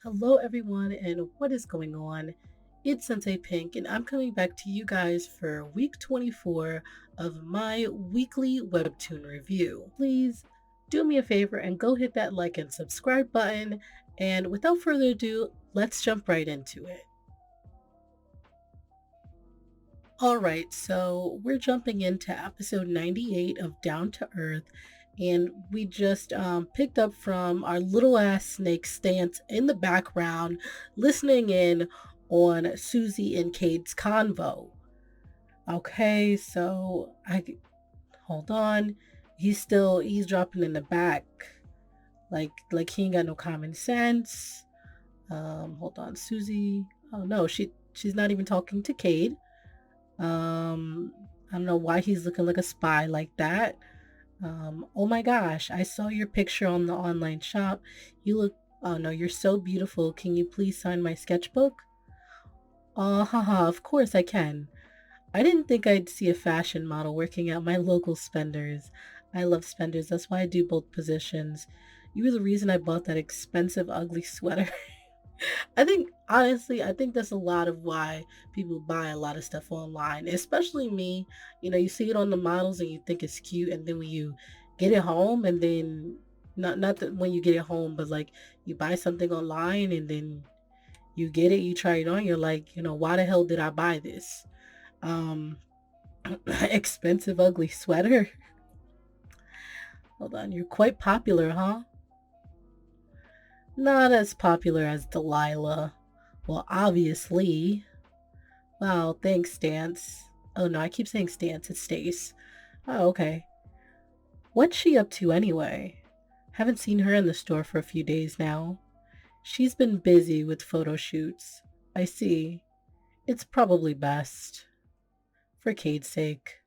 Hello, everyone, and what is going on? It's Sensei Pink, and I'm coming back to you guys for week 24 of my weekly Webtoon review. Please do me a favor and go hit that like and subscribe button. And without further ado, let's jump right into it. All right, so we're jumping into episode 98 of Down to Earth, and we just picked up from our little ass snake stance in the background, listening in on Susie and Cade's convo. Okay, so I hold on. He's still eavesdropping in the back, like he ain't got no common sense. Hold on, Susie. Oh no, she's not even talking to Cade. I don't know why he's looking like a spy like that. Oh my gosh, I saw your picture on the online shop. You look, oh no, you're so beautiful. Can you please sign my sketchbook? Oh, haha, of course I can. I didn't think I'd see a fashion model working at my local Spenders. I love Spenders, that's why I do both positions. You were the reason I bought that expensive, ugly sweater. I think honestly, I think that's a lot of why people buy a lot of stuff online, especially me. You know, you see it on the models and you think it's cute, and then when you get it home, and then not that when you get it home, but like you buy something online and then you get it, you try it on, you're like, why the hell did I buy this? Um, expensive, ugly sweater. Hold on, you're quite popular, huh? Not as popular as Delilah. Well, obviously. Wow, thanks, Stance. Oh no, I keep saying Stance, it's Stace. Oh, okay. What's she up to anyway? Haven't seen her in the store for a few days now. She's been busy with photo shoots. I see. It's probably best. For Cade's sake.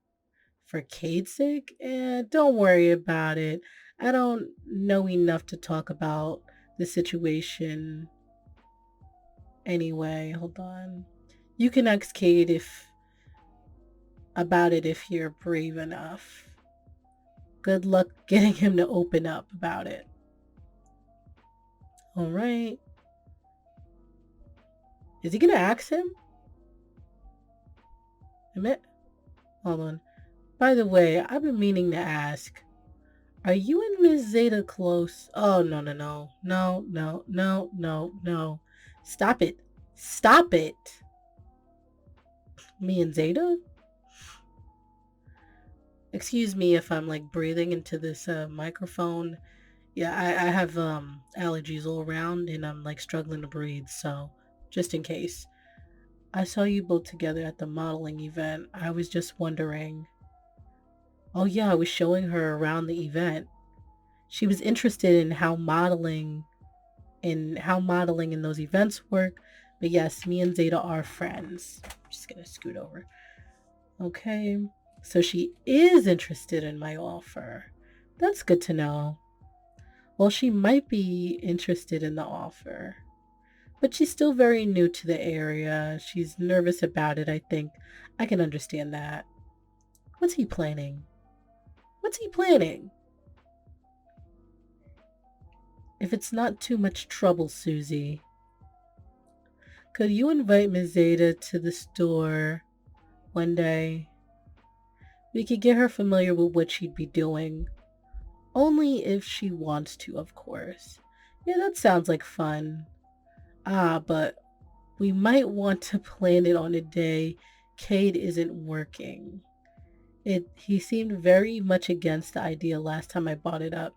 For Cade's sake? Don't worry about it. I don't know enough to talk about the situation anyway. Hold on. You can ask Cade if about it if you're brave enough. Good luck getting him to open up about it. All right. Is he gonna ask him? Admit. Hold on. By the way, I've been meaning to ask. Are you and Miss Zeta close? Oh no no no no no no no no! Stop it! Stop it! Me and Zeta? Excuse me if I'm like breathing into this microphone. Yeah, I have allergies all around and I'm like struggling to breathe, so just in case. I saw you both together at the modeling event. I was just wondering. Oh yeah, I was showing her around the event. She was interested in how modeling in those events work. But yes, me and Zeta are friends. I'm just gonna scoot over. Okay. So she is interested in my offer. That's good to know. Well, she might be interested in the offer, but she's still very new to the area. She's nervous about it, I think. I can understand that. What's he planning? What's he planning? If it's not too much trouble, Susie, could you invite Ms. Zeta to the store one day? We could get her familiar with what she'd be doing. Only if she wants to, of course. Yeah, that sounds like fun. But we might want to plan it on a day Cade isn't working. He seemed very much against the idea last time I brought it up.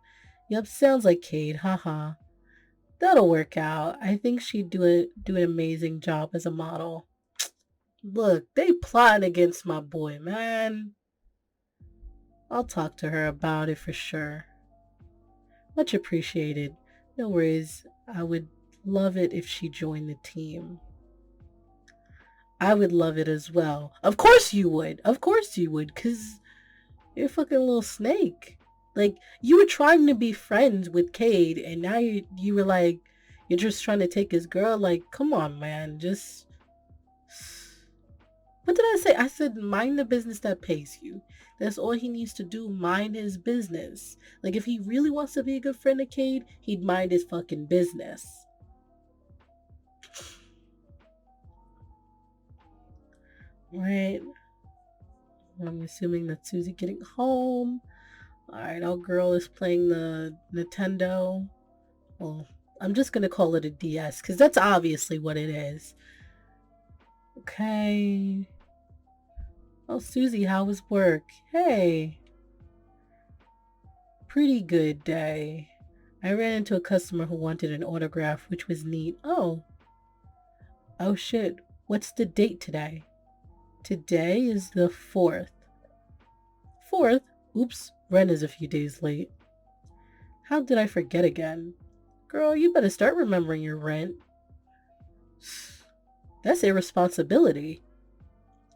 Yep, sounds like Cade, haha. That'll work out. I think she'd do an amazing job as a model. Look, they plotting against my boy, man. I'll talk to her about it for sure. Much appreciated. No worries. I would love it if she joined the team. I would love it as well. Of course you would. Of course you would, because you're a fucking little snake. Like, you were trying to be friends with Cade, and now you were like, you're just trying to take his girl. Like, come on, man. Just. What did I say? I said, mind the business that pays you. That's all he needs to do. Mind his business. Like, if he really wants to be a good friend of Cade, he'd mind his fucking business. right? I'm assuming that Susie getting home. Alright, our girl is playing the Nintendo. Well, I'm just gonna call it a DS because that's obviously what it is. Okay. Oh, Susie, how was work? Hey. Pretty good day. I ran into a customer who wanted an autograph, which was neat. Oh. Oh shit. What's the date today? Today is the 4th. 4th? Oops, rent is a few days late. How did I forget again? Girl, you better start remembering your rent. That's irresponsibility.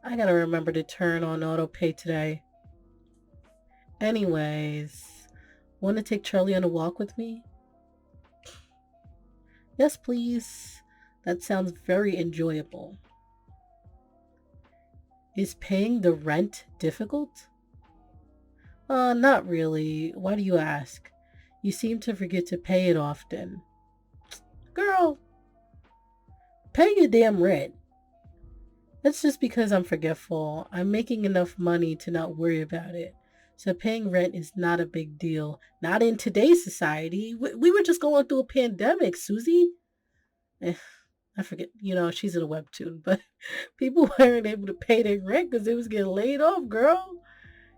I gotta remember to turn on auto pay today. Anyways, want to take Charlie on a walk with me? Yes, please. That sounds very enjoyable. Is paying the rent difficult? Not really. Why do you ask? You seem to forget to pay it often. Girl, pay your damn rent. That's just because I'm forgetful. I'm making enough money to not worry about it. So paying rent is not a big deal. Not in today's society. We were just going through a pandemic, Susie. I forget, she's in a webtoon, but people weren't able to pay their rent because they was getting laid off, girl.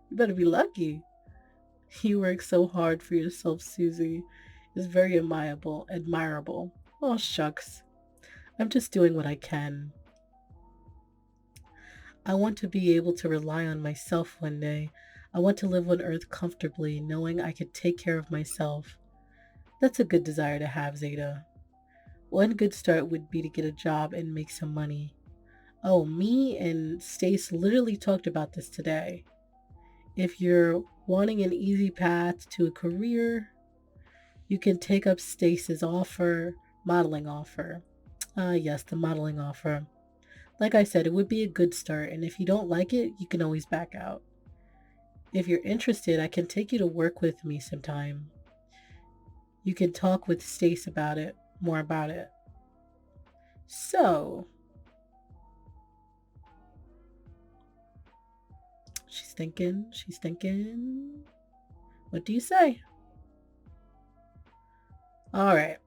You better be lucky. You work so hard for yourself, Susie. It's very admirable. Oh, shucks. I'm just doing what I can. I want to be able to rely on myself one day. I want to live on Earth comfortably, knowing I could take care of myself. That's a good desire to have, Zeta. One good start would be to get a job and make some money. Oh, me and Stace literally talked about this today. If you're wanting an easy path to a career, you can take up Stace's modeling offer. Yes, the modeling offer. Like I said, it would be a good start, and if you don't like it, you can always back out. If you're interested, I can take you to work with me sometime. You can talk with Stace more about it. So, she's thinking. What do you say? All right,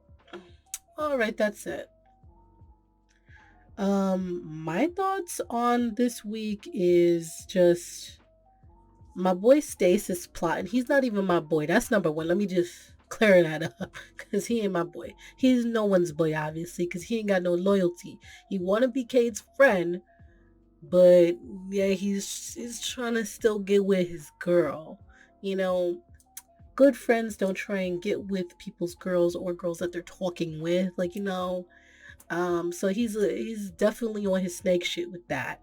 that's it. My thoughts on this week is just my boy Stace is plotting. He's not even my boy. That's number one. Let me just clear that up because he ain't my boy. He's no one's boy, obviously, because he ain't got no loyalty. He want to be Cade's friend, but yeah, he's trying to still get with his girl. Good friends don't try and get with people's girls or girls that they're talking with. So he's definitely on his snake shit with that.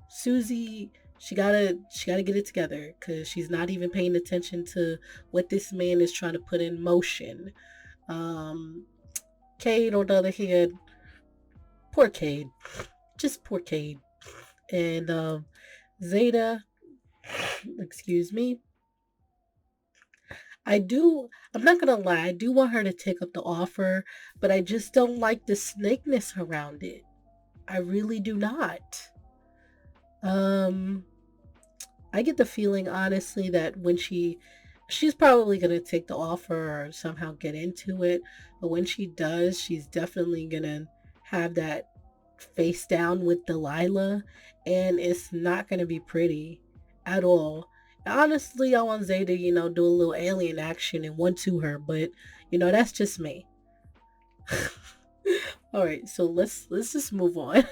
Susie, she gotta get it together because she's not even paying attention to what this man is trying to put in motion. Cade, on the other hand, poor Cade, just poor Cade, and Zeta, excuse me. I'm not gonna lie, I do want her to take up the offer, but I just don't like the snakeness around it. I really do not. I get the feeling, honestly, that when she's probably gonna take the offer or somehow get into it, but when she does, she's definitely gonna have that face down with Delilah, and it's not gonna be pretty at all. Honestly, I want Zay to, do a little alien action and one to her, but that's just me. All right, so let's just move on.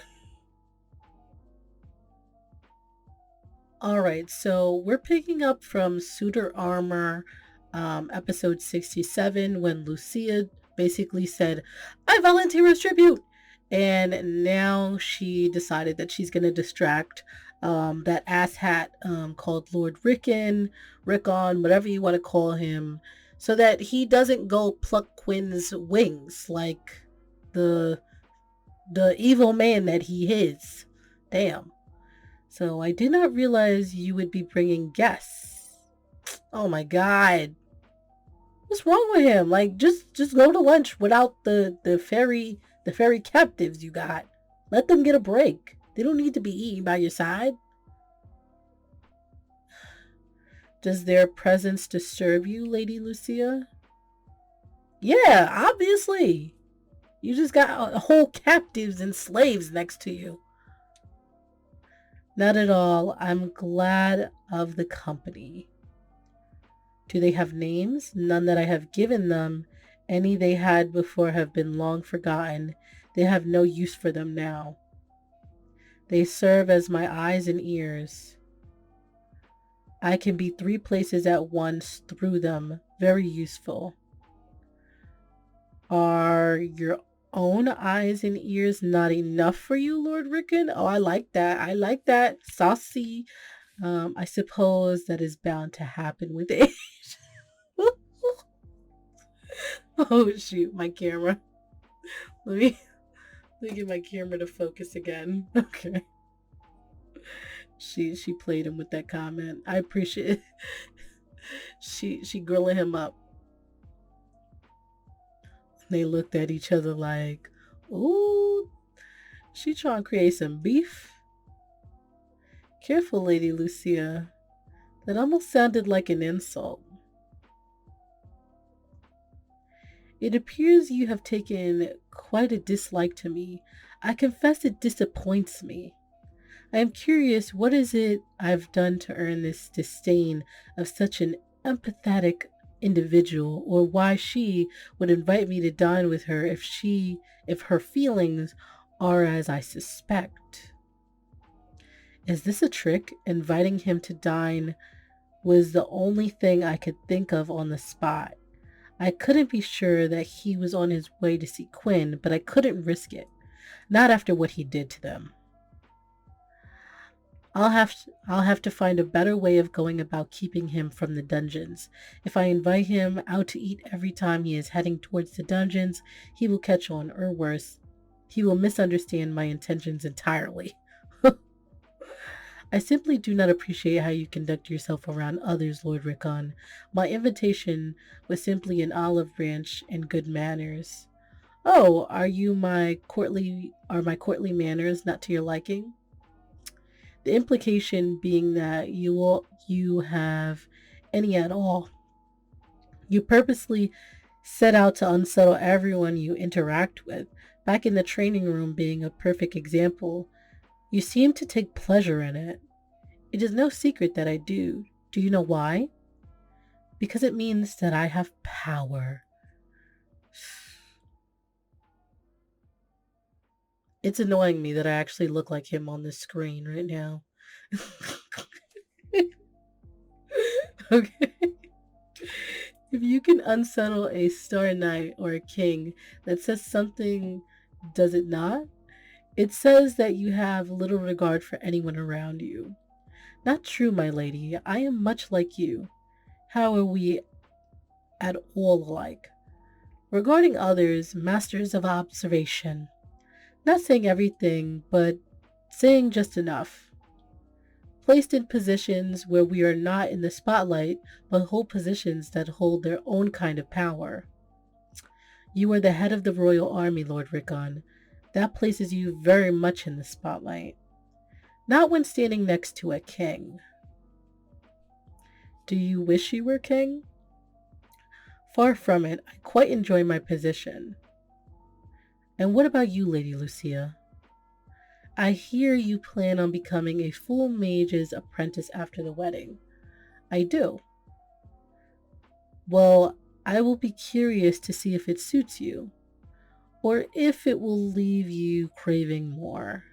All right, so we're picking up from Suitor Armor, episode 67, when Lucia basically said, "I volunteer as tribute," and now she decided that she's gonna distract that asshat called Lord Rickon, whatever you want to call him, so that he doesn't go pluck Quinn's wings like the evil man that he is. Damn. So I did not realize you would be bringing guests. Oh my god. What's wrong with him? Just go to lunch without the fairy captives you got. Let them get a break. They don't need to be eaten by your side. Does their presence disturb you, Lady Lucia? Yeah, obviously. You just got a whole captives and slaves next to you. Not at all. I'm glad of the company. Do they have names? None that I have given them. Any they had before have been long forgotten. They have no use for them now. They serve as my eyes and ears. I can be 3 places at once through them. Very useful. Are your own eyes and ears not enough for you, Lord Rickon? Oh, I like that. I like that. Saucy. I suppose that is bound to happen with age. Oh shoot, my camera. Let me get my camera to focus again. Okay. She played him with that comment. I appreciate it. She grilling him up. They looked at each other like, ooh, she trying to create some beef. Careful, Lady Lucia. That almost sounded like an insult. It appears you have taken quite a dislike to me. I confess it disappoints me. I am curious, what is it I've done to earn this disdain of such an empathetic individual, or why she would invite me to dine with her if her feelings are as I suspect. Is this a trick? Inviting him to dine was the only thing I could think of on the spot. I couldn't be sure that he was on his way to see Quinn, but I couldn't risk it. Not after what he did to them. I'll have to find a better way of going about keeping him from the dungeons. If I invite him out to eat every time he is heading towards the dungeons, he will catch on, or worse, he will misunderstand my intentions entirely. I simply do not appreciate how you conduct yourself around others, Lord Rickon. My invitation was simply an olive branch and good manners. Oh, are my courtly manners not to your liking? The implication being that you have any at all. You purposely set out to unsettle everyone you interact with, back in the training room being a perfect example. You seem to take pleasure in it. It is no secret that I do. Do you know why? Because it means that I have power. It's annoying me that I actually look like him on the screen right now. Okay. If you can unsettle a star knight or a king, that says something, does it not? It says that you have little regard for anyone around you. Not true, my lady. I am much like you. How are we at all alike? Regarding others, masters of observation. Not saying everything, but saying just enough. Placed in positions where we are not in the spotlight, but hold positions that hold their own kind of power. You are the head of the royal army, Lord Rickon. That places you very much in the spotlight. Not when standing next to a king. Do you wish you were king? Far from it. I quite enjoy my position. And what about you, Lady Lucia? I hear you plan on becoming a full mage's apprentice after the wedding. I do. Well, I will be curious to see if it suits you, or if it will leave you craving more.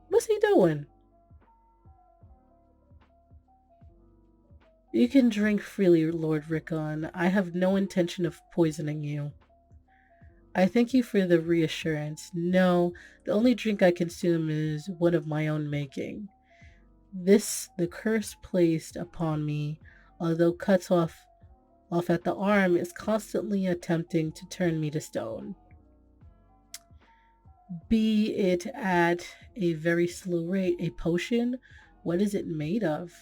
What's he doing? You can drink freely, Lord Rickon. I have no intention of poisoning you. I thank you for the reassurance. No, the only drink I consume is one of my own making. The curse placed upon me, although cuts off at the arm, is constantly attempting to turn me to stone. Be it at a very slow rate. A potion? What is it made of?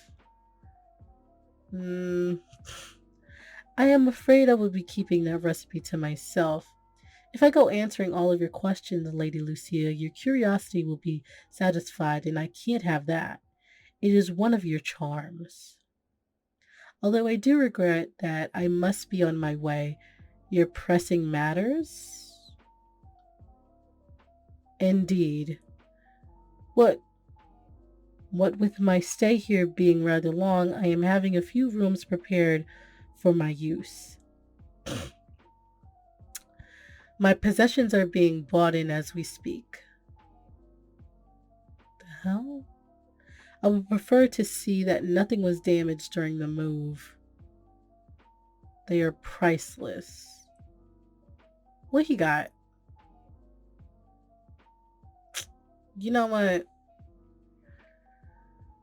I am afraid I will be keeping that recipe to myself. If I go answering all of your questions, Lady Lucia, your curiosity will be satisfied, and I can't have that. It is one of your charms. Although I do regret that I must be on my way. Your pressing matters? Indeed. What what with my stay here being rather long, I am having a few rooms prepared for my use. My possessions are being bought in as we speak. The hell? I would prefer to see that nothing was damaged during the move. They are priceless. What he got? You know what?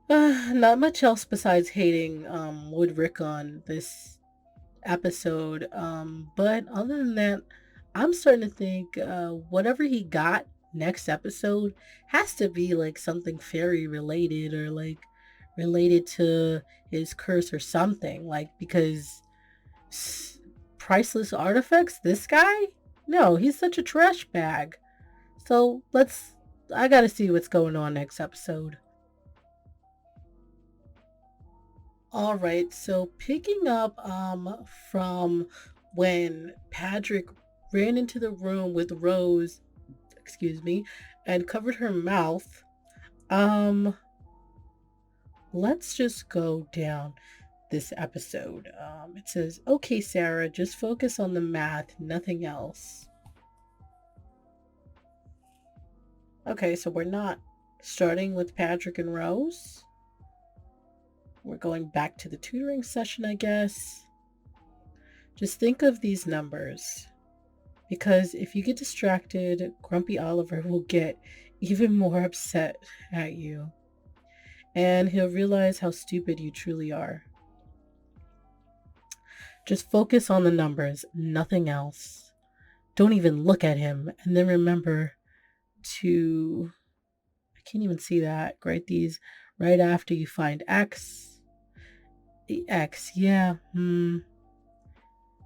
Not much else besides hating Woodrick on this episode. But other than that, I'm starting to think whatever he got next episode has to be like something fairy related or like related to his curse or something. Like because priceless artifacts, this guy? No, he's such a trash bag. So I gotta see what's going on next episode. All right, so picking up from when Patrick ran into the room with Rose, excuse me, and covered her mouth. Um let's just go down this episode. It says, "Okay, Sarah, just focus on the math, nothing else." Okay, so we're not starting with Patrick and Rose. We're going back to the tutoring session, I guess. Just think of these numbers. Because if you get distracted, Grumpy Oliver will get even more upset at you. And he'll realize how stupid you truly are. Just focus on the numbers, nothing else. Don't even look at him. And then remember to, I can't even see that, write these right after you find X. The X, yeah.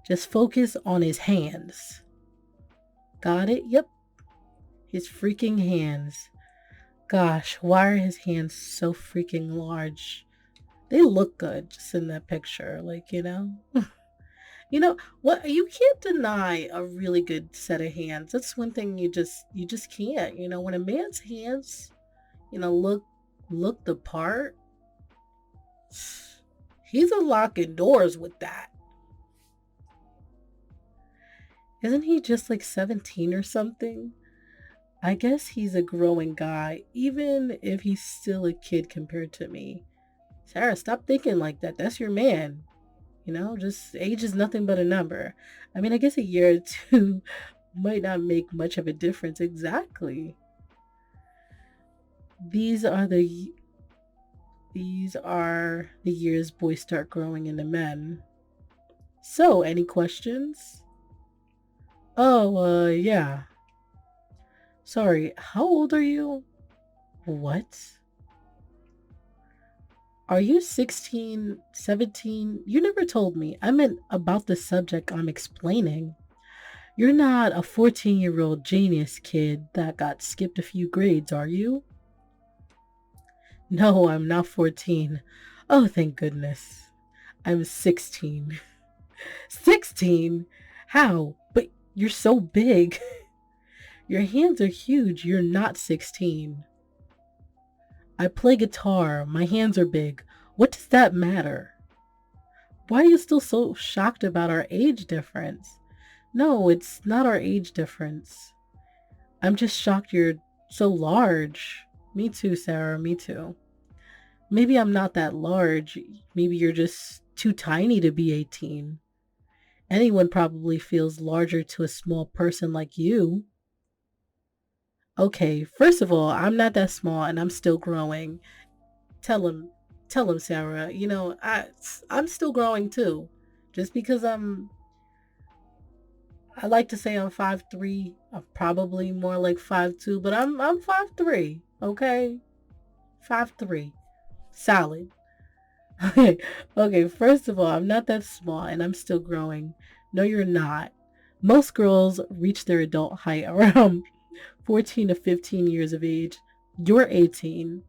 Just focus on his hands. Got it? Yep. His freaking hands. Gosh, why are his hands so freaking large? They look good just in that picture, like, you know? You know what, you can't deny a really good set of hands. That's one thing you just can't. You know, when a man's hands, look the part, he's unlocking doors with that. Isn't he just like 17 or something? I guess he's a growing guy, even if he's still a kid compared to me. Sarah, stop thinking like that. That's your man. Just age is nothing but a number. I mean, I guess a year or two might not make much of a difference. Exactly. These are the years boys start growing into men. So, any questions? Oh, yeah. Sorry, how old are you? What? Are you 16, 17? You never told me. I meant about the subject I'm explaining. You're not a 14-year-old genius kid that got skipped a few grades, are you? No, I'm not 14. Oh, thank goodness. I'm 16. 16? How? But you're so big. Your hands are huge. You're not 16. I play guitar. My hands are big. What does that matter? Why are you still so shocked about our age difference? No, it's not our age difference. I'm just shocked you're so large. Me too, Sarah. Me too. Maybe I'm not that large. Maybe you're just too tiny to be 18. Anyone probably feels larger to a small person like you. Okay, first of all, I'm not that small and I'm still growing. Tell him, Sarah. I'm still growing too. Just because I like to say I'm 5'3". I'm probably more like 5'2", but I'm 5'3", okay? 5'3". Solid. Okay, okay, first of all, I'm not that small and I'm still growing. No, you're not. Most girls reach their adult height around 14 to 15 years of age. You're 18.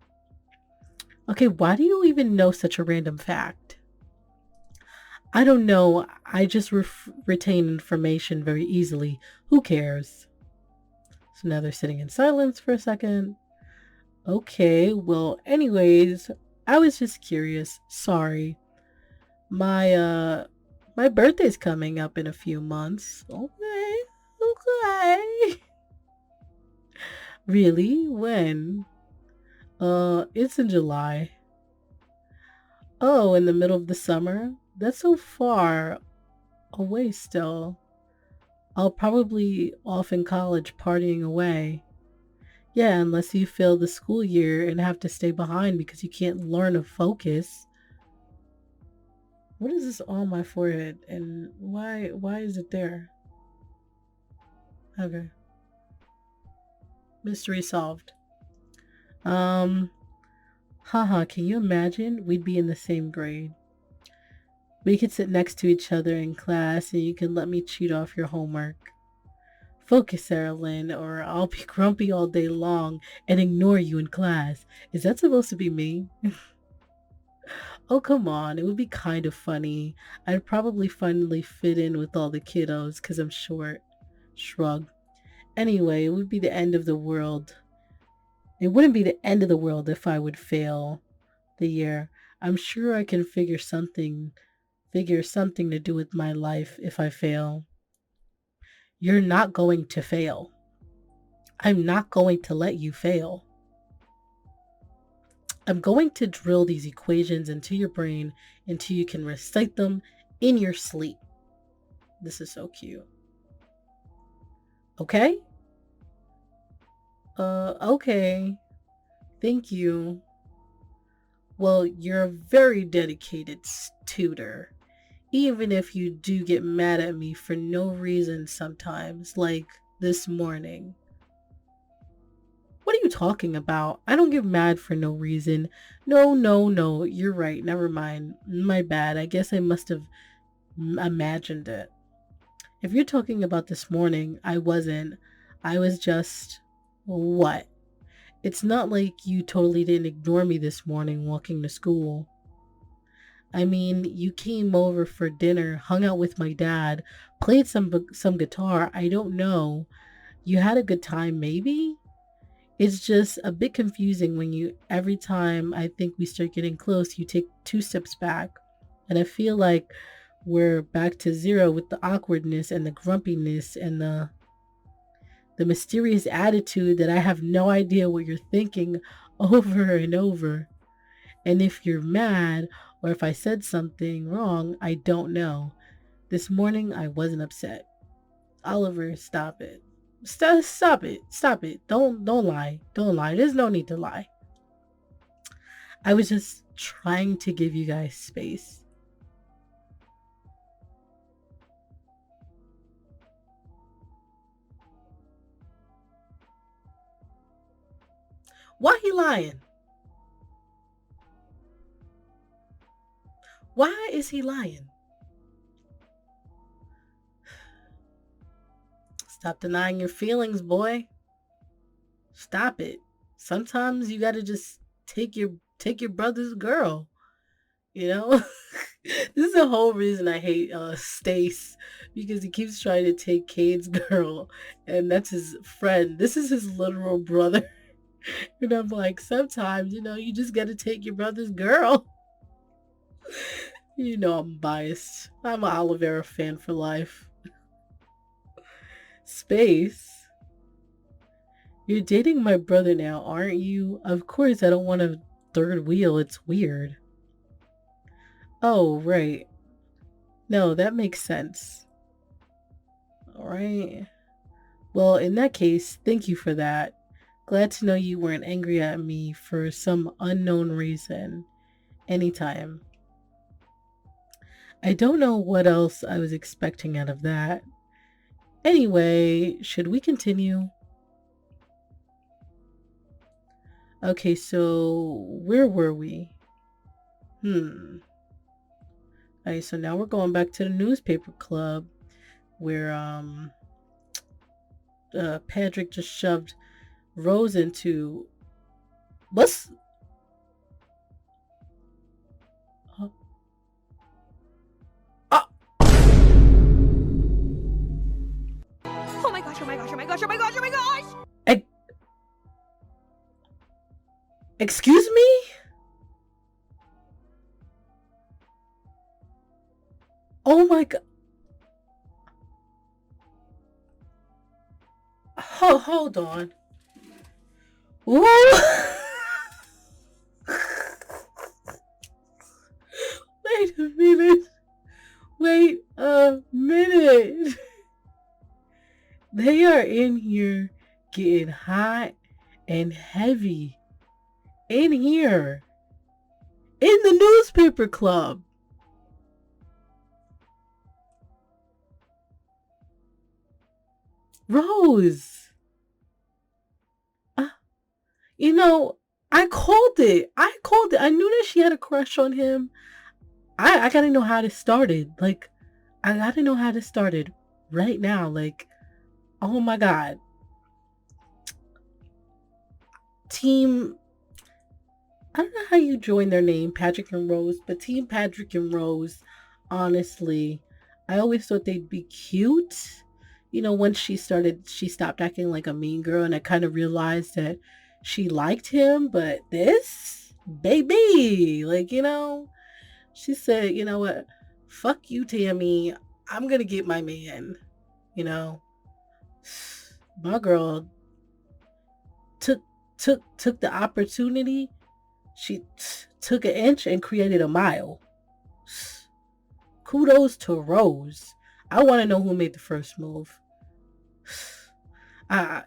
Okay, why do you even know such a random fact? I don't know. I just retain information very easily. Who cares? So now they're sitting in silence for a second. Okay, well, anyways, I was just curious. Sorry. My my birthday's coming up in a few months. Okay. Okay. Really? When? It's in July. Oh, in the middle of the summer? That's so far away still. I'll probably off in college partying away. Yeah, unless you fail the school year and have to stay behind because you can't learn to focus. What is this on my forehead and why is it there? Okay. Mystery solved. Um Haha, can you imagine? We'd be in the same grade. We could sit next to each other in class and you can let me cheat off your homework. Focus, Sarah Lynn, or I'll be grumpy all day long and ignore you in class. Is that supposed to be me? Oh, come on. It would be kind of funny. I'd probably finally fit in with all the kiddos because I'm short. Shrug. Anyway, it would be the end of the world. It wouldn't be the end of the world if I would fail the year. I'm sure I can figure something to do with my life if I fail. You're not going to fail. I'm not going to let you fail. I'm going to drill these equations into your brain until you can recite them in your sleep. This is so cute. Okay? Okay. Thank you. Well, you're a very dedicated tutor. Even if you do get mad at me for no reason sometimes, like this morning. What are you talking about? I don't get mad for no reason. No, no, no. You're right. Never mind. My bad. I guess I must have imagined it. If you're talking about this morning, I wasn't. I was just. What? It's not like you totally didn't ignore me this morning walking to school. I mean, you came over for dinner, hung out with my dad, played some guitar. I don't know. You had a good time, maybe? It's just a bit confusing when you every time I think we start getting close, you take two steps back. And I feel like we're back to zero with the awkwardness and the grumpiness and the mysterious attitude that I have no idea what you're thinking over and over. And if you're mad or if I said something wrong, I don't know. This morning I wasn't upset. Oliver, stop it. Stop it. Stop it. Don't lie. Don't lie. There's no need to lie. I was just trying to give you guys space. Why he lying? Why is he lying? Stop denying your feelings, boy. Stop it. Sometimes you gotta just take your brother's girl. You know? This is the whole reason I hate Stace, because he keeps trying to take Cade's girl, and that's his friend. This is his literal brother. And I'm like, sometimes, you just gotta take your brother's girl. I'm biased. I'm an Olivera fan for life. Space? You're dating my brother now, aren't you? Of course, I don't want a third wheel. It's weird. Oh, right. No, that makes sense. Alright. Well, in that case, thank you for that. Glad to know you weren't angry at me for some unknown reason. Anytime. I don't know what else I was expecting out of that. Anyway, should we continue? Okay, so where were we? Alright, so now we're going back to the newspaper club where Patrick just shoved Rose into what's oh, oh my gosh, oh my gosh, oh my gosh, oh my gosh, oh my gosh! Excuse me? Oh my god. Hold on. Whoa. Wait a minute. Wait a minute. They are in here getting hot and heavy. In here. In the newspaper club. Rose. You know, I called it. I knew that she had a crush on him. I gotta know how this started. Like, I gotta know how this started right now. Like, oh my god. Team, I don't know how you join their name, Patrick and Rose, but Team Patrick and Rose, honestly, I always thought they'd be cute. You know, once she stopped acting like a mean girl, and I kind of realized that she liked him, but this, baby, like, you know, she said, you know what, fuck you, Tammy, I'm gonna get my man, you know. My girl took the opportunity. She took an inch and created a mile. Kudos to Rose. I want to know who made the first move. I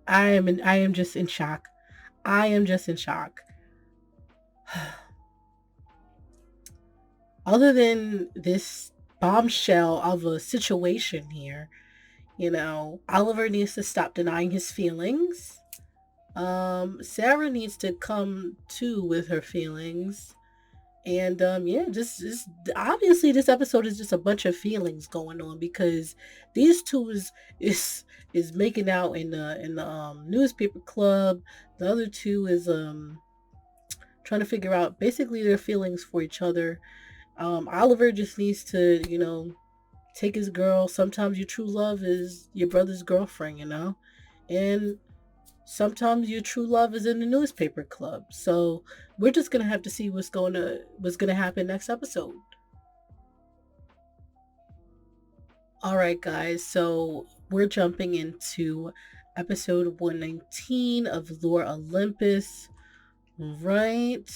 am just in shock. I am just in shock. Other than this bombshell of a situation here, you know, Oliver needs to stop denying his feelings. Sarah needs to come to with her feelings. And yeah, just obviously this episode is just a bunch of feelings going on, because these two is making out in the newspaper club. The other two is trying to figure out basically their feelings for each other. Oliver just needs to, you know, take his girl. Sometimes your true love is your brother's girlfriend, you know, and sometimes your true love is in the newspaper club. So we're just gonna have to see what's gonna happen next episode. All right, guys. So we're jumping into episode 119 of Lore Olympus. Right.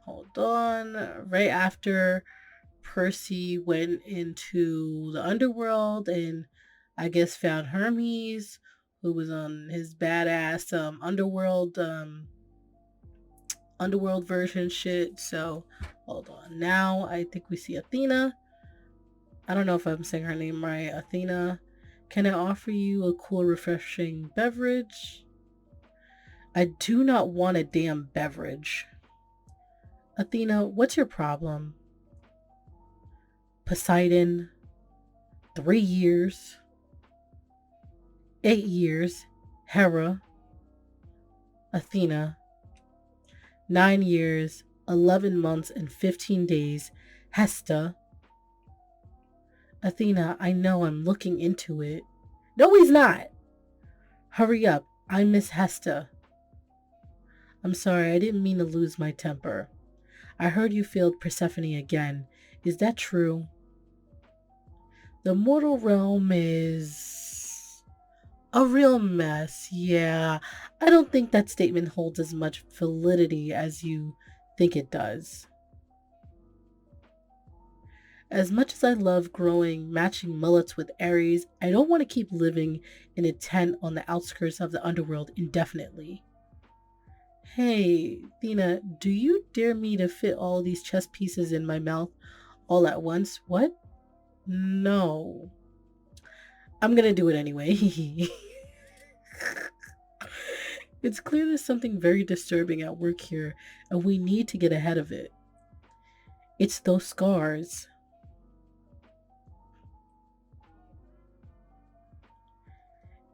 Hold on. Right after Percy went into the underworld and I guess found Hermes, who was on his badass underworld version shit. So hold on. Now I think we see Athena. I don't know if I'm saying her name right. Athena, can I offer you a cool, refreshing beverage? I do not want a damn beverage. Athena, what's your problem? Poseidon, 3 years. 8 years. Hera. Athena, 9 years, 11 months, and 15 days. Hesta. Athena, I know, I'm looking into it. No, he's not. Hurry up. I miss Hesta. I'm sorry, I didn't mean to lose my temper. I heard you failed Persephone again. Is that true? The mortal realm is a real mess. Yeah, I don't think that statement holds as much validity as you think it does. As much as I love growing matching mullets with Aries, I don't want to keep living in a tent on the outskirts of the underworld indefinitely. Hey, Athena, do you dare me to fit all these chess pieces in my mouth all at once? What? No. I'm gonna do it anyway. It's clear there's something very disturbing at work here, and we need to get ahead of it. It's those scars.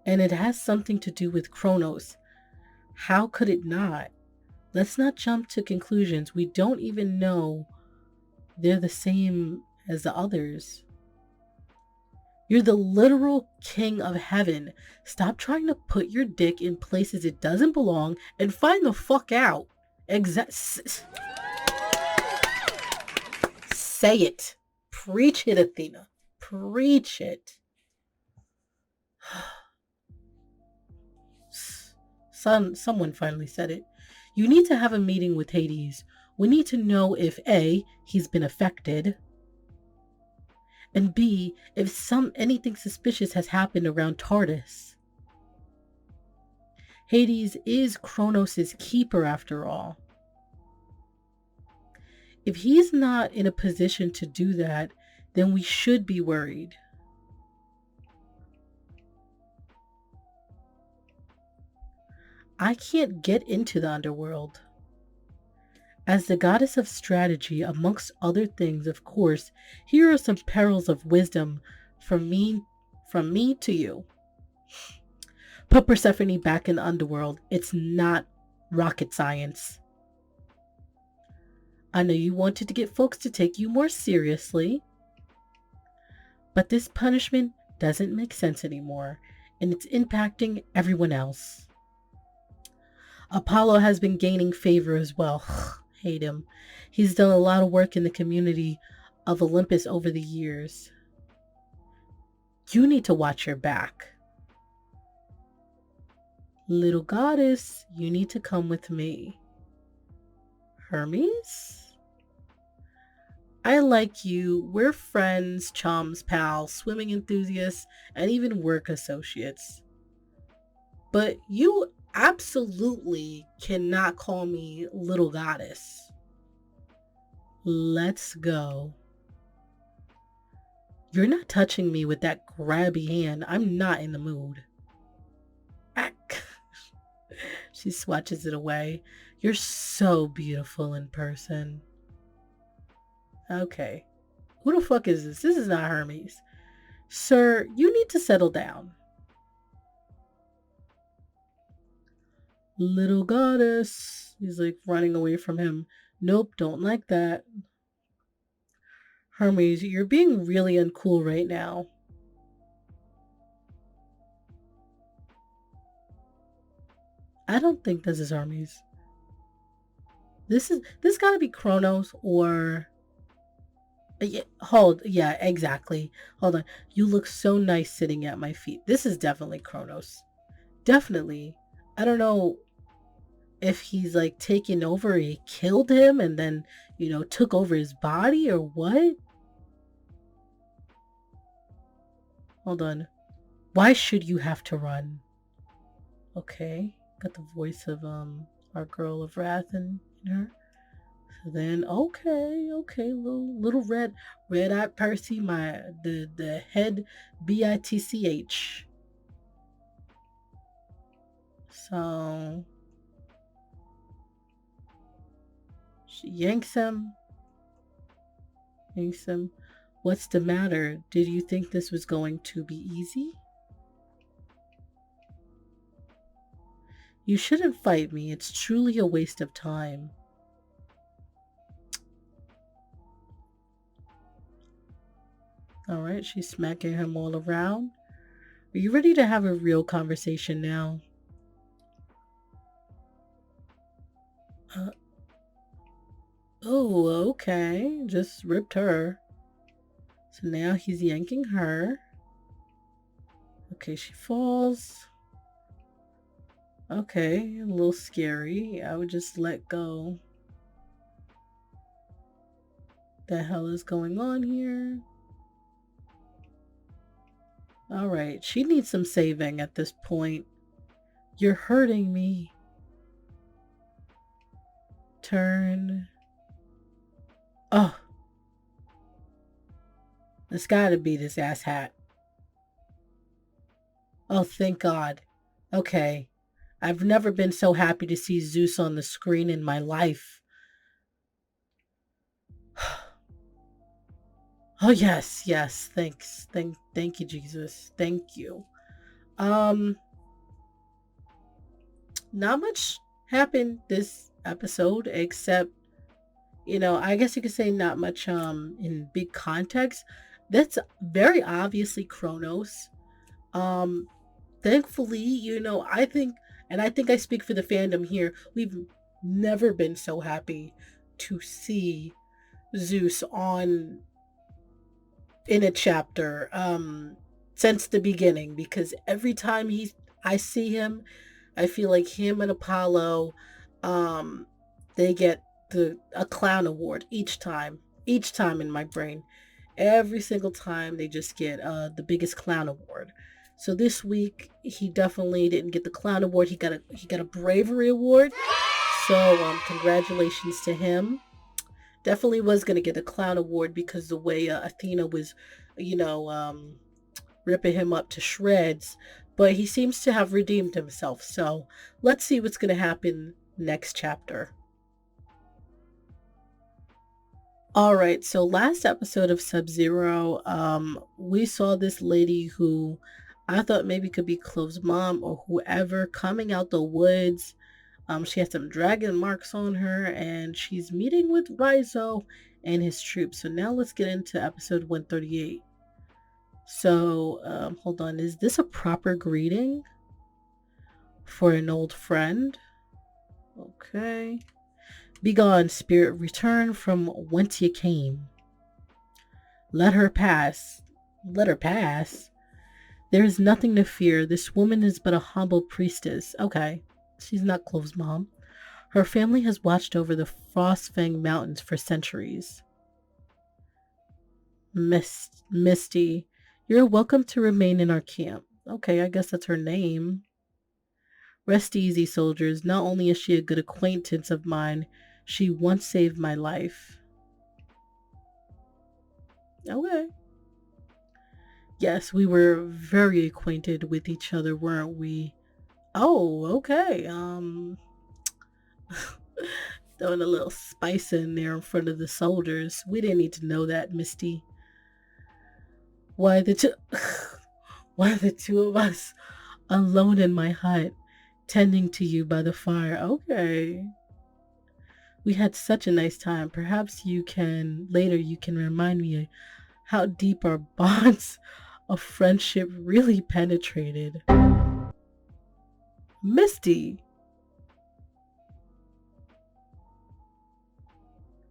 And it has something to do with Kronos. How could it not? Let's not jump to conclusions. We don't even know they're the same as the others. You're the literal king of heaven. Stop trying to put your dick in places it doesn't belong and find the fuck out. Say it. Preach it, Athena. Preach it. Someone finally said it. You need to have a meeting with Hades. We need to know if A, he's been affected, and B, if anything suspicious has happened around Tardis. Hades is Kronos' keeper after all. If he's not in a position to do that, then we should be worried. I can't get into the underworld. As the goddess of strategy, amongst other things, of course, here are some pearls of wisdom from me to you. Put Persephone back in the underworld. It's not rocket science. I know you wanted to get folks to take you more seriously, but this punishment doesn't make sense anymore, and it's impacting everyone else. Apollo has been gaining favor as well. Hate him. He's done a lot of work in the community of Olympus over the years. You need to watch your back. Little goddess, you need to come with me. Hermes? I like you. We're friends, chums, pals, swimming enthusiasts, and even work associates. But you absolutely cannot call me little goddess. Let's go. You're not touching me with that grabby hand. I'm not in the mood. She swatches it away. You're so beautiful in person. Okay. Who the fuck is this? This is not Hermes. Sir, you need to settle down. Little goddess. He's like running away from him. Nope, don't like that. Hermes, you're being really uncool right now. I don't think this is Hermes. This gotta be Kronos or... Yeah, exactly. Hold on. You look so nice sitting at my feet. This is definitely Kronos. Definitely. I don't know if he's like taken over, he killed him and then, took over his body or what? Hold on. Why should you have to run? Okay. Got the voice of our girl of wrath in her. So then okay, little red-eyed Percy, the head bitch. So she yanks him. What's the matter? Did you think this was going to be easy? You shouldn't fight me. It's truly a waste of time. Alright, she's smacking him all around. Are you ready to have a real conversation now? Oh, okay. Just ripped her. So now he's yanking her. Okay, she falls. Okay, a little scary. I would just let go. The hell is going on here? Alright, she needs some saving at this point. You're hurting me. Turn. Oh. It's gotta be this ass hat. Oh, thank God. Okay. I've never been so happy to see Zeus on the screen in my life. Oh yes, yes. Thanks. Thank you, Jesus. Thank you. Um, not much happened this episode except, I guess you could say not much in big context. That's very obviously Kronos. Um, Thankfully, I think I speak for the fandom here. We've never been so happy to see Zeus on in a chapter since the beginning, because every time I see him, I feel like him and Apollo, um, they get a clown award each time. Each time in my brain, every single time they just get the biggest clown award. So this week he definitely didn't get the clown award. He got a bravery award. So congratulations to him. Definitely was gonna get the clown award because the way Athena was, you know, ripping him up to shreds, but he seems to have redeemed himself. So let's see what's going to happen next chapter. All right, so last episode of SubZero, we saw this lady who I thought maybe could be Clove's mom or whoever coming out the woods. She has some dragon marks on her, and she's meeting with Rizo and his troops. So now let's get into episode 138. So, hold on. Is this a proper greeting for an old friend? Okay. Begone, spirit, return from whence you came. Let her pass. Let her pass. There is nothing to fear. This woman is but a humble priestess. Okay. She's not Clove's mom. Her family has watched over the Frostfang Mountains for centuries. Misty, you're welcome to remain in our camp. Okay, I guess that's her name. Rest easy, soldiers. Not only is she a good acquaintance of mine, she once saved my life. Okay. Yes, we were very acquainted with each other, weren't we? Oh, okay. Throwing a little spice in there in front of the soldiers. We didn't need to know that, Misty. Why the two why the two of us alone in my hut, tending to you by the fire? Okay. We had such a nice time. Perhaps you can remind me how deep our bonds of friendship really penetrated. Misty,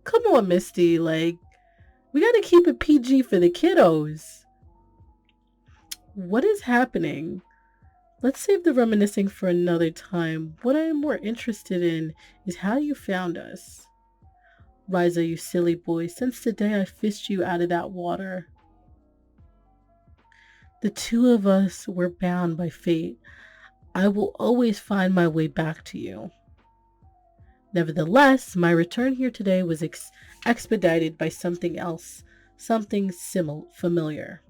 come on, Misty. Like, we gotta keep it PG for the kiddos. What is happening? Let's save the reminiscing for another time. What I am more interested in is how you found us. Riza, you silly boy, since the day I fished you out of that water. The two of us were bound by fate. I will always find my way back to you. Nevertheless, my return here today was expedited by something else, something familiar.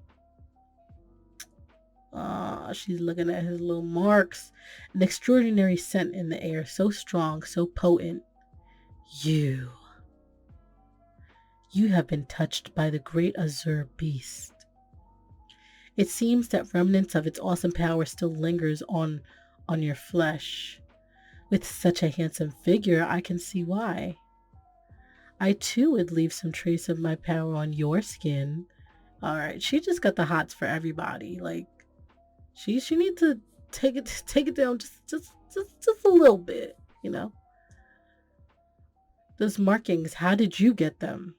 She's looking at his little marks. An extraordinary scent in the air, so strong, so potent. You have been touched by the great Azure beast. It seems that remnants of its awesome power still lingers on your flesh. With such a handsome figure, I can see why. I too would leave some trace of my power on your skin. Alright, she just got the hots for everybody. Like, she needs to take it down just a little bit, you know. Those markings, how did you get them?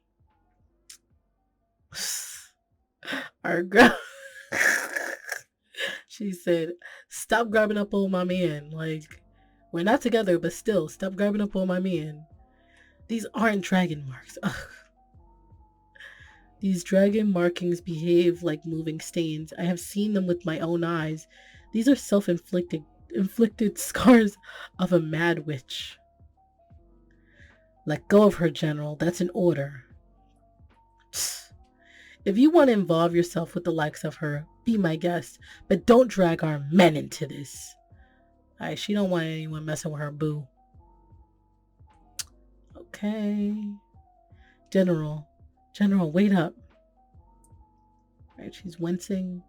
Our girl. She said, stop grabbing up on my man. Like, we're not together, but still, stop grabbing up on my man. These aren't dragon marks. Ugh. These dragon markings behave like moving stains. I have seen them with my own eyes. These are self-inflicted scars of a mad witch. Let go of her, General. That's an order. If you want to involve yourself with the likes of her, be my guest, but don't drag our men into this. Alright, she don't want anyone messing with her boo. Okay. General, wait up. Alright, she's wincing.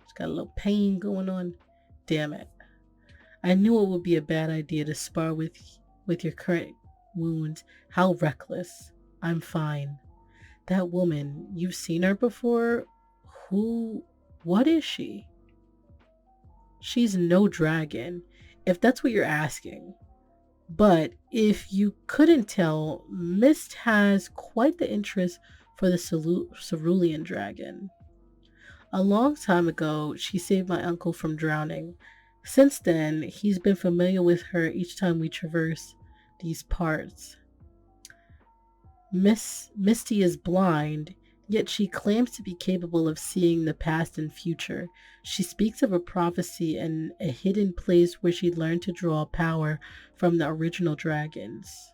She's got a little pain going on. Damn it. I knew it would be a bad idea to spar with your current wounds. How reckless. I'm fine. That woman, you've seen her before? What is she? She's no dragon, if that's what you're asking. But if you couldn't tell, Mist has quite the interest for the cerulean dragon. A long time ago, she saved my uncle from drowning. Since then, he's been familiar with her each time we traverse these parts. Misty is blind, yet she claims to be capable of seeing the past and future. She speaks of a prophecy and a hidden place where she learned to draw power from the original dragons.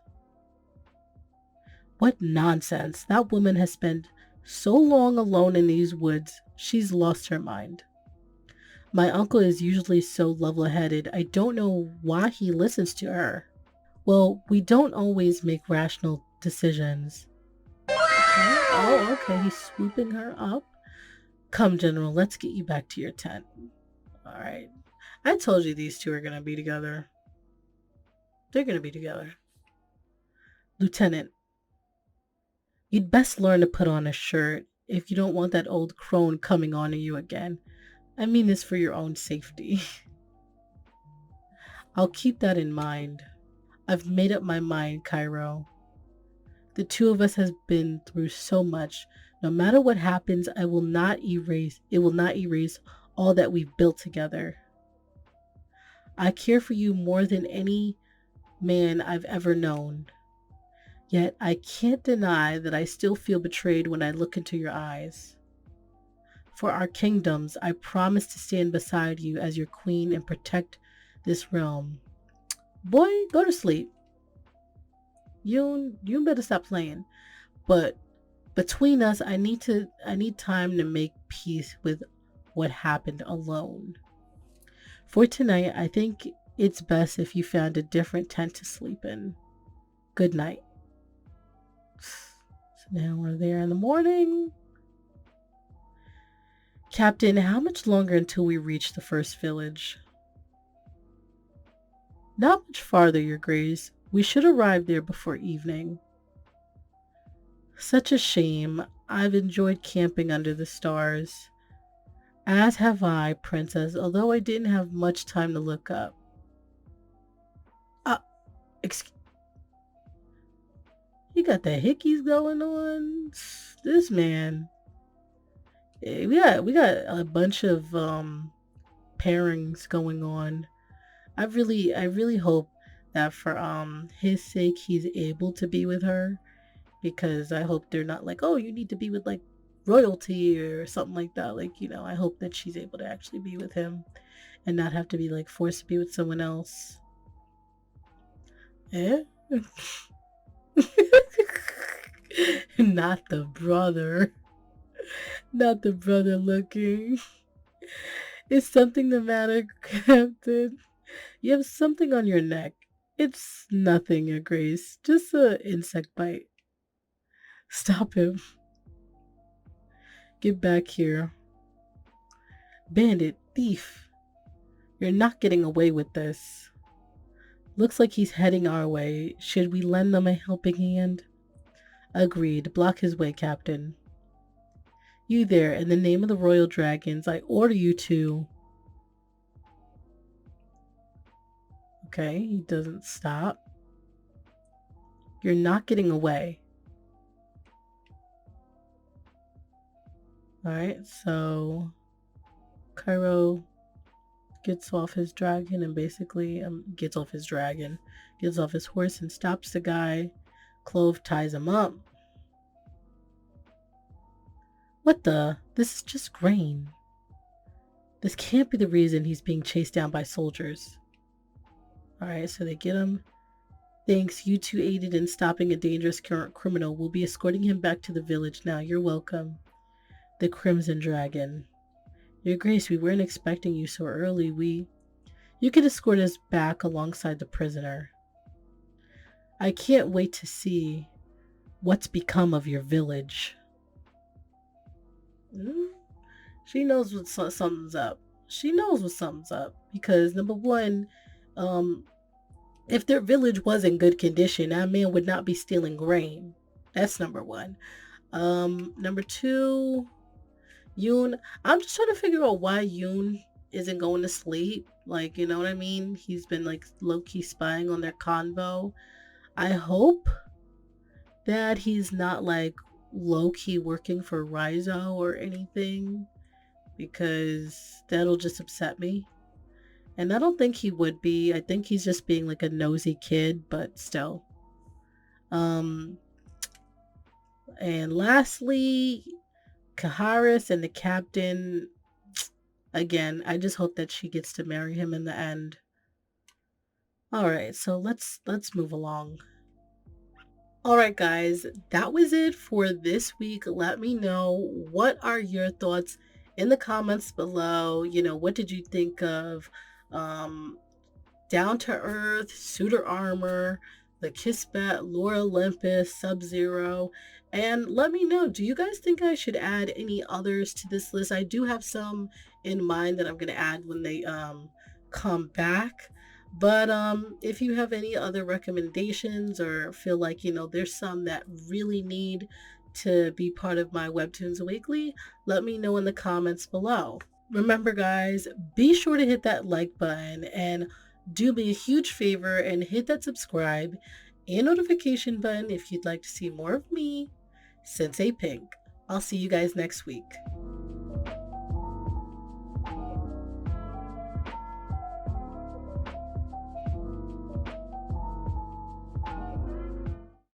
What nonsense! That woman has spent so long alone in these woods, she's lost her mind. My uncle is usually so level-headed, I don't know why he listens to her. Well, we don't always make rational decisions. Okay. Oh, okay, he's swooping her up. Come, General, let's get you back to your tent. Alright. I told you these two are gonna be together. They're gonna be together. Lieutenant, you'd best learn to put on a shirt if you don't want that old crone coming on to you again. I mean this for your own safety. I'll keep that in mind. I've made up my mind, Cairo. The two of us have been through so much. No matter what happens, it will not erase all that we've built together. I care for you more than any man I've ever known. Yet I can't deny that I still feel betrayed when I look into your eyes. For our kingdoms, I promise to stand beside you as your queen and protect this realm. Boy, go to sleep. You better stop playing. But between us, I need time to make peace with what happened alone. For tonight, I think it's best if you found a different tent to sleep in. Good night. So now we're there in the morning. Captain, how much longer until we reach the first village? Not much farther, Your Grace. We should arrive there before evening. Such a shame. I've enjoyed camping under the stars. As have I, Princess, although I didn't have much time to look up. Excuse. You got the hickeys going on? This man. We got a bunch of pairings going on. I really hope that for his sake he's able to be with her, because I hope they're not like, oh, you need to be with like royalty or something like that. Like, you know, I hope that she's able to actually be with him and not have to be like forced to be with someone else. Eh? Not the brother. Not the brother looking. Is something the matter, Captain? You have something on your neck. It's nothing, Your Grace. Just an insect bite. Stop him. Get back here. Bandit, thief. You're not getting away with this. Looks like he's heading our way. Should we lend them a helping hand? Agreed. Block his way, Captain. You there, in the name of the Royal Dragons, I order you to... Okay, he doesn't stop. You're not getting away. Alright, so... Cairo gets off his dragon and basically... gets off his horse and stops the guy. Clove ties him up. What the? This is just grain. This can't be the reason he's being chased down by soldiers. Alright, so they get him. Thanks, you two aided in stopping a dangerous criminal. We'll be escorting him back to the village now. You're welcome. The Crimson Dragon. Your Grace, we weren't expecting you so early. You could escort us back alongside the prisoner. I can't wait to see what's become of your village. She knows something's up. She knows what something's up because number one, um, if their village was in good condition, that man would not be stealing grain. That's number one. Number two, Yoon. I'm just trying to figure out why Yoon isn't going to sleep. Like, you know what I mean? He's been like low key spying on their convo. I hope that he's not like low key working for Rizo or anything because that'll just upset me. And I don't think he would be. I think he's just being like a nosy kid, but still. Um and lastly, Kaharis and the captain, again, I just hope that she gets to marry him in the end. All right, so let's move along. All right, guys, that was it for this week. Let me know, what are your thoughts in the comments below. You know, what did you think of Down to Earth, Suitor Armor, the Kismet, Lore Olympus, SubZero? And let me know, do you guys think I should add any others to this list? I do have some in mind that I'm going to add when they come back. But if you have any other recommendations or feel like, you know, there's some that really need to be part of my Webtoons Weekly, let me know in the comments below. Remember, guys, be sure to hit that like button and do me a huge favor and hit that subscribe and notification button if you'd like to see more of me, Sensei Pink. I'll see you guys next week.